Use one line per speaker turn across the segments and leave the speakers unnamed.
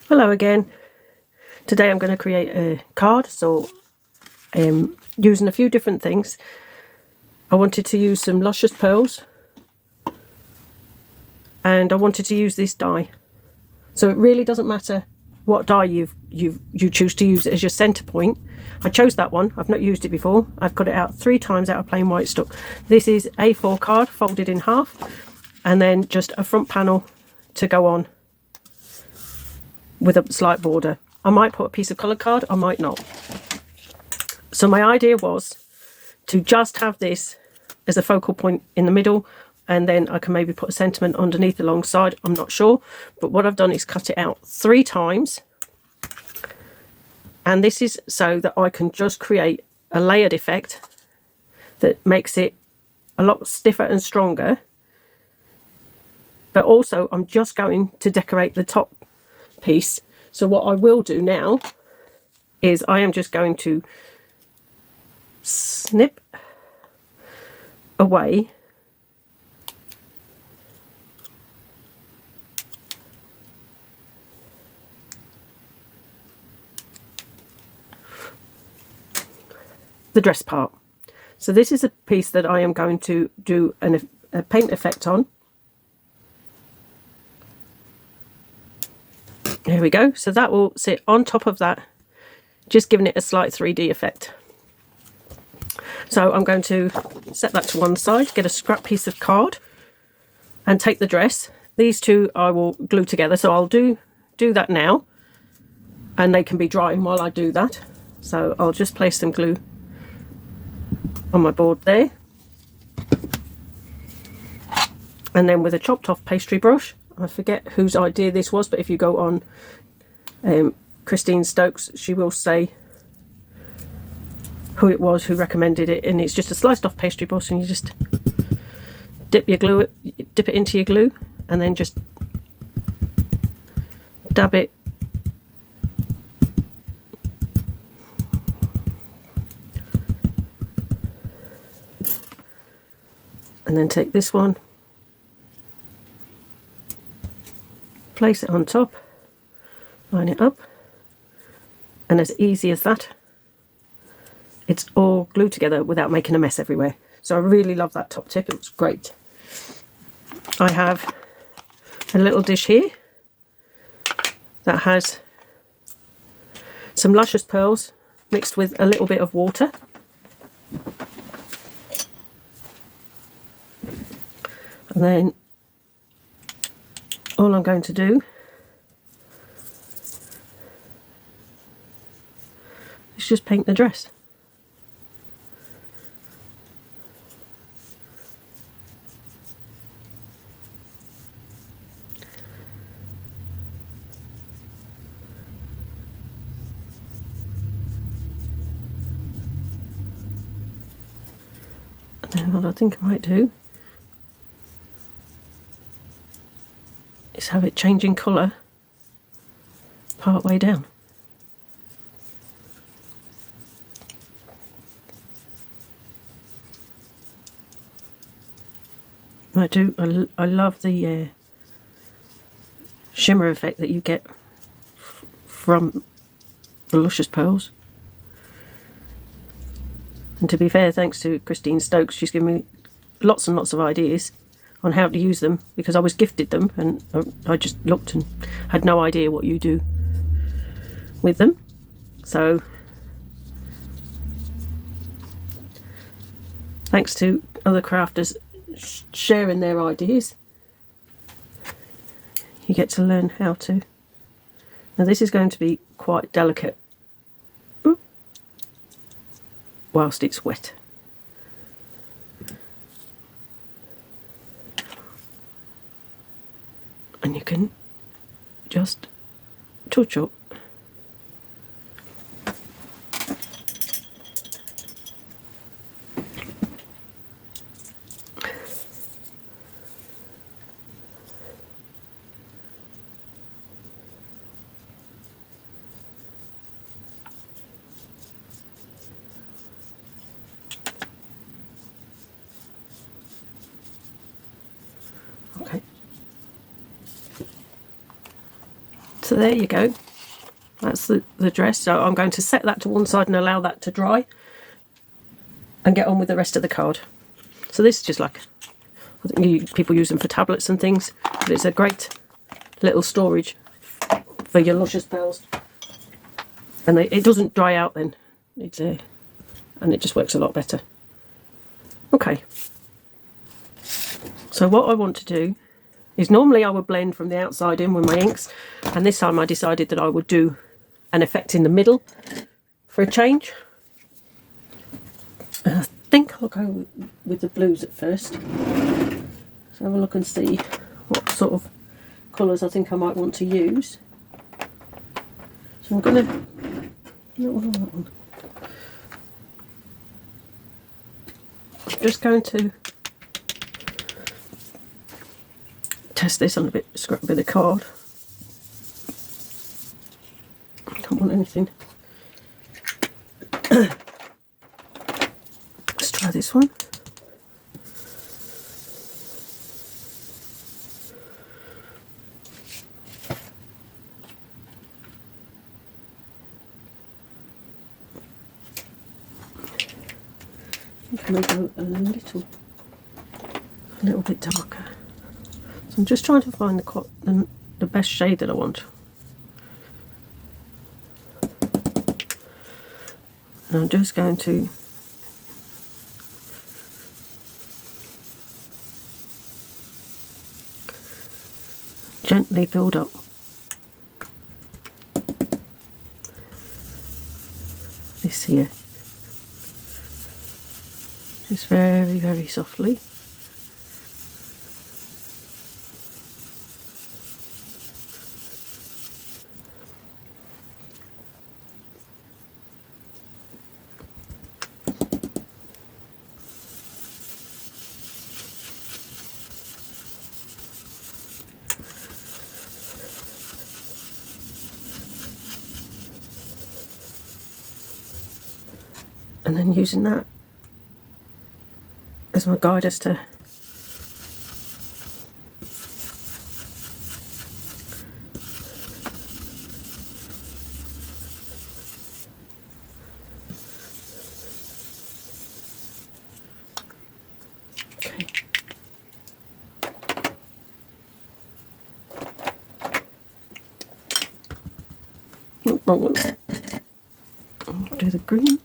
Hello again. Today I'm going to create a card, so using a few different things. I wanted to use some Luscious Pearls and I wanted to use this die. So it really doesn't matter what die you choose to use as your centre point. I chose that one. I've not used it before. I've got it out 3 times out of plain white stock. This is A4 card folded in half and then just a front panel to go on with a slight border. I might put a piece of coloured card, I might not. So my idea was to just have this as a focal point in the middle, and then I can maybe put a sentiment underneath alongside, I'm not sure. But what I've done is cut it out 3 times. And this is so that I can just create a layered effect that makes it a lot stiffer and stronger. But also I'm just going to decorate the top piece. So what I will do now is I am just going to snip away the dress part. So this is a piece that I am going to do a paint effect on. There we go. So that will sit on top of that, just giving it a slight 3D effect. So I'm going to set that to one side, get a scrap piece of card and take the dress. These two I will glue together, so I'll do that now, and they can be drying while I do that. So I'll just place some glue on my board there, and then with a chopped off pastry brush, I forget whose idea this was, but if you go on Christine Stokes, she will say who it was who recommended it, and it's just a sliced off pastry brush, and you just dip it into your glue, and then just dab it and then take this one, place it on top, line it up, and as easy as that, it's all glued together without making a mess everywhere. So I really love that top tip, it was great. I have a little dish here that has some Luscious Pearls mixed with a little bit of water. And then all I'm going to do is just paint the dress. And then what I think I might do is have it changing colour part way down. I love the shimmer effect that you get from the Luscious Pearls. And to be fair, thanks to Christine Stokes, she's given me lots and lots of ideas on how to use them, because I was gifted them and I just looked and had no idea what you do with them. So thanks to other crafters sharing their ideas, you get to learn how to. Now this is going to be quite delicate whilst it's wet. And you can just touch up. Okay. So there you go. That's the dress. So I'm going to set that to one side and allow that to dry and get on with the rest of the card. So this is just like, I think people use them for tablets and things, but it's a great little storage for your luscious pearls. And it doesn't dry out then. And it just works a lot better. Okay. So what I want to do is, normally I would blend from the outside in with my inks, and this time I decided that I would do an effect in the middle for a change. And I think I'll go with the blues at first. So have a look and see what sort of colours I think I might want to use. So I'm going to... I'm just going to test this on a bit, scrap a bit of card. I don't want anything. Let's try this one. I think I may go a little bit darker. So I'm just trying to find the best shade that I want. And I'm just going to gently build up this here. Just very, very softly. And then using that as my guide as to okay. Oh, wrong one. I'll do the green.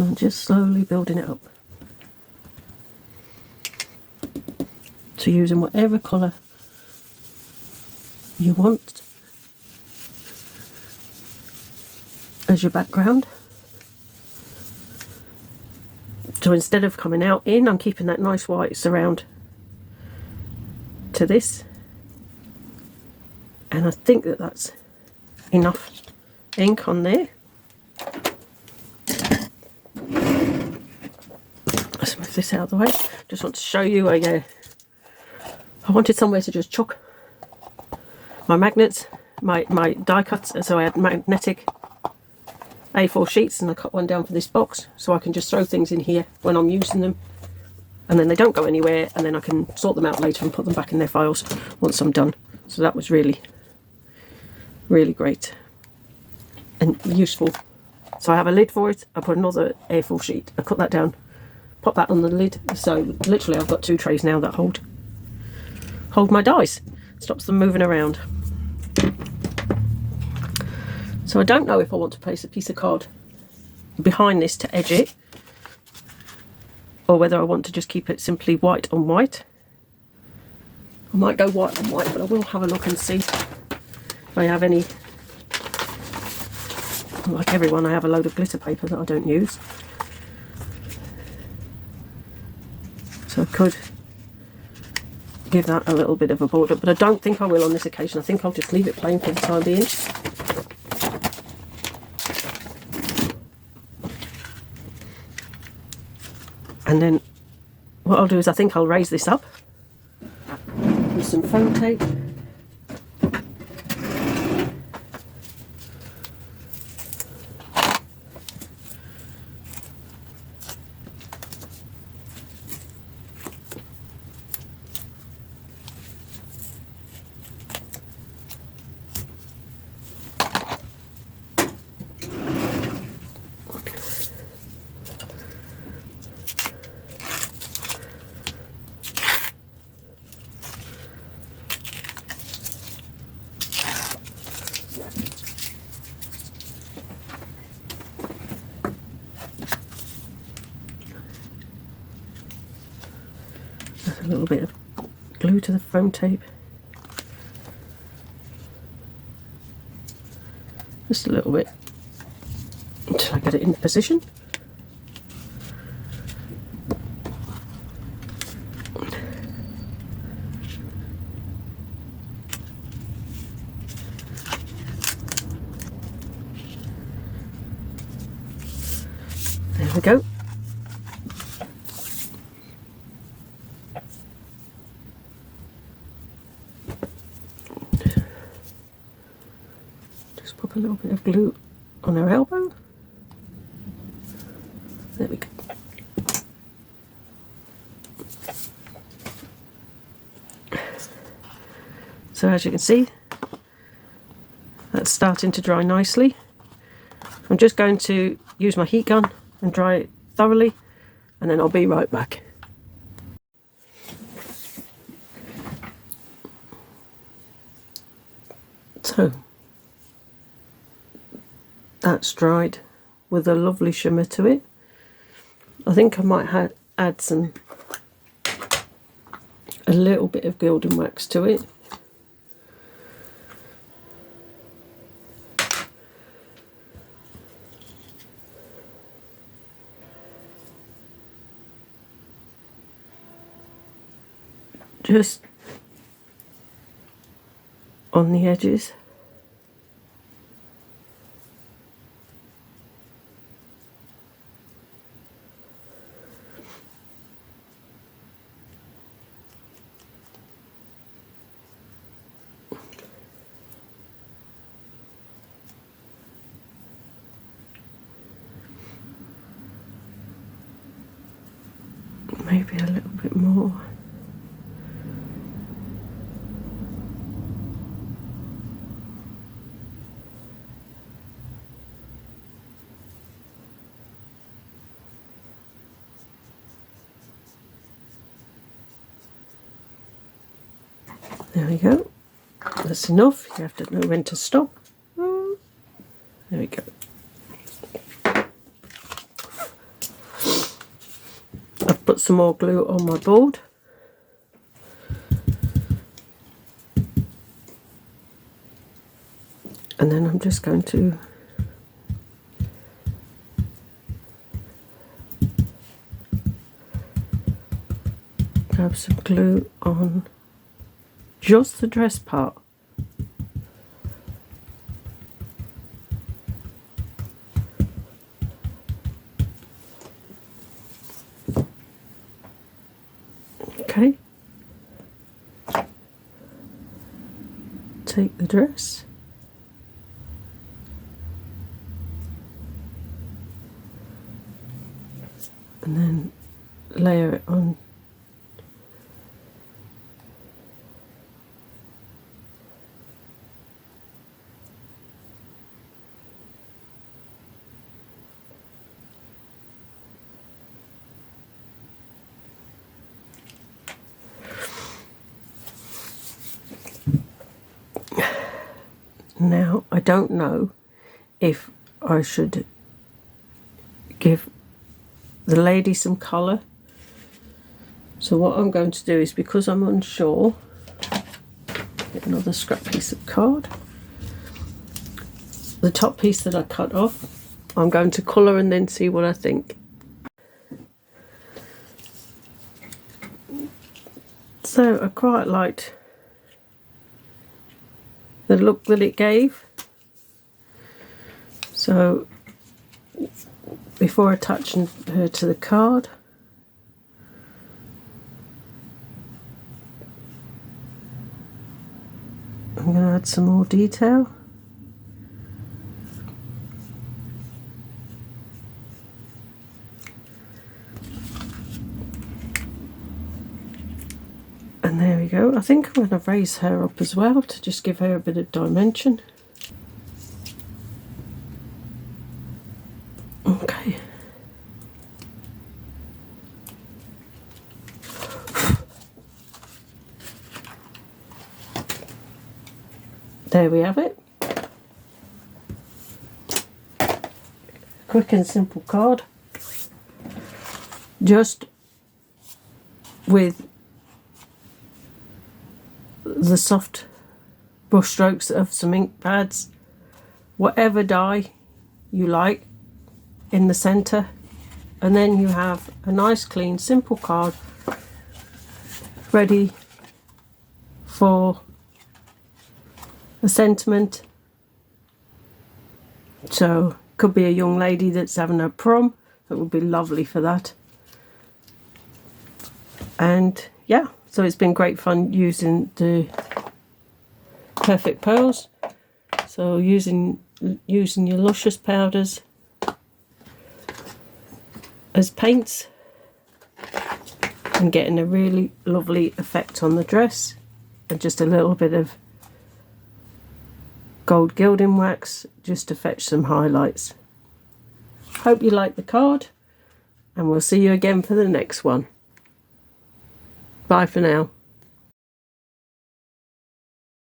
And just slowly building it up. So using whatever colour you want as your background. So instead of coming out in, I'm keeping that nice white surround to this. And I think that that's enough ink on there. Let's move this out of the way. Just want to show you I wanted somewhere to just chuck my magnets, my die cuts, so I had magnetic A4 sheets, and I cut one down for this box so I can just throw things in here when I'm using them, and then they don't go anywhere, and then I can sort them out later and put them back in their files once I'm done. So that was really, really great and useful. So I have a lid for it. I put another A4 sheet, I cut that down, pop that on the lid. So literally I've got 2 trays now that hold my dies. Stops them moving around. So I don't know if I want to place a piece of card behind this to edge it, or whether I want to just keep it simply white on white. I might go white on white, but I will have a look and see if I have any. Like everyone, I have a load of glitter paper that I don't use. So I could give that a little bit of a border, but I don't think I will on this occasion. I think I'll just leave it plain for the time being. And then what I'll do is I think I'll raise this up with some foam tape. a little bit of glue to the foam tape. Just a little bit until I get it in position. There we go. Just pop a little bit of glue on her elbow. There we go. So as you can see, that's starting to dry nicely. I'm just going to use my heat gun and dry it thoroughly, and then I'll be right back. So that's dried with a lovely shimmer to it. I think I might add a little bit of gilding wax to it. Just on the edges. Maybe a little bit more. There we go. That's enough. You have to know when to stop. There we go. I've put some more glue on my board. And then I'm just going to grab some glue on just the dress part. Okay. Take the dress. And then layer it on. Now, I don't know if I should give the lady some colour. So what I'm going to do is, because I'm unsure, get another scrap piece of card. The top piece that I cut off, I'm going to colour and then see what I think. So I quite liked the look that it gave. So before attaching her to the card, I'm going to add some more detail. And there we go. I think I'm going to raise her up as well to just give her a bit of dimension. Okay. There we have it. Quick and simple card. Just with the soft brush strokes of some ink pads, whatever dye you like in the centre, and then you have a nice clean simple card ready for a sentiment. So could be a young lady that's having a prom, that would be lovely for that. And yeah, so it's been great fun using the Perfect Pearls. So using your luscious powders as paints and getting a really lovely effect on the dress, and just a little bit of gold gilding wax just to fetch some highlights. Hope you like the card, and we'll see you again for the next one. Bye for now.